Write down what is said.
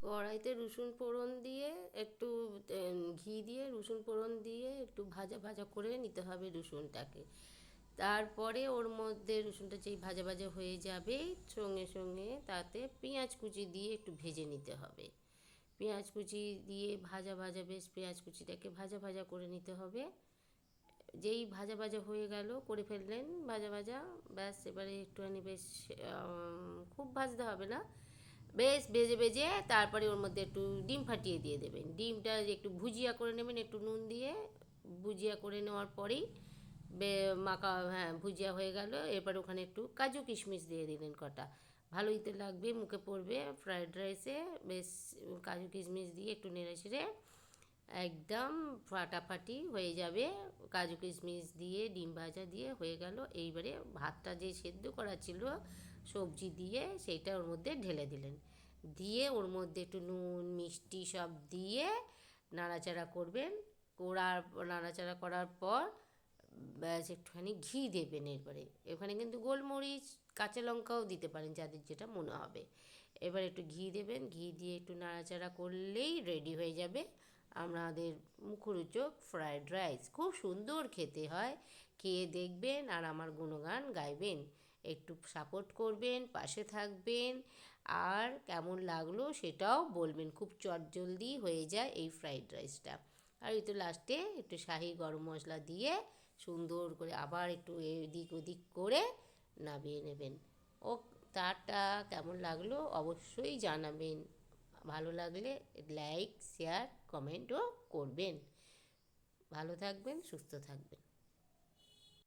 কড়াইতে রসুন ফোড়ন দিয়ে একটু ঘি দিয়ে রসুন ফোড়ন দিয়ে একটু ভাজা ভাজা করে নিতে হবে রসুনটাকে। তারপরে ওর মধ্যে রসুনটা যেই ভাজা ভাজা হয়ে যাবে সঙ্গে সঙ্গে তাতে পেঁয়াজ কুচি দিয়ে একটু ভেজে নিতে হবে। পেঁয়াজ কুচি দিয়ে ভাজা ভাজা বেশ পেঁয়াজ কুচিটাকে ভাজা ভাজা করে নিতে হবে। যেই ভাজা ভাজা হয়ে গেল করে ফেললেন ভাজা ভাজা, ব্যাস এবারে একটুখানি বেশ খুব ভাজতে হবে না, বেশ ভেজে ভেজে তারপরে ওর মধ্যে একটু ডিম ফাটিয়ে দিয়ে দেবেন। ডিমটা একটু ভুজিয়া করে নেবেন একটু নুন দিয়ে, ভুজিয়া করে নেওয়ার পরেই মাখা, হ্যাঁ ভুজিয়া হয়ে গেল। এবার ওখানে একটু কাজু কিশমিশ দিয়ে দিলেন কটা, ভালোই তো লাগবে, মুখে পড়বে ফ্রায়েড রাইসে। বেশ কাজু কিশমিশ দিয়ে একটু নেড়ে ছেড়ে একদম ফাটাফাটি হয়ে যাবে। কাজু কিশমিশ দিয়ে ডিম ভাজা দিয়ে হয়ে গেল। এইবারে ভাতটা যে সেদ্ধ করা ছিল সবজি দিয়ে সেইটা ওর মধ্যে ঢেলে দিলেন, দিয়ে ওর মধ্যে একটু নুন মিষ্টি সব দিয়ে নাড়াচাড়া করবেন। নাড়াচাড়া করার পর ব্যাস একটুখানি ঘি দেবেন। এরপরে এখানে কিন্তু গোলমরিচ কাঁচা লঙ্কাও দিতে পারেন যাদের যেটা মনে হবে। এবার একটু ঘি দেবেন, ঘি দিয়ে একটু নাড়াচাড়া করলেই রেডি হয়ে যাবে আমাদের মুখরোচক ফ্রায়েড রাইস। খুব সুন্দর খেতে হয়, খেয়ে দেখবেন আর আমার গুণগান গাইবেন। একটু সাপোর্ট করবেন, পাশে থাকবেন, আর কেমন লাগলো সেটাও বলবেন। খুব চটজলদি হয়ে যায় এই ফ্রায়েড রাইসটা। আর এই তো লাস্টে একটু শাহি গরম মশলা দিয়ে সুন্দর করে আবার একটু এদিক ওদিক করে নামিয়ে নেবেন। ও তারটা কেমন লাগলো অবশ্যই জানাবেন। ভালো লাগলে লাইক শেয়ার কমেন্টও করবেন। ভালো থাকবেন, সুস্থ থাকবেন।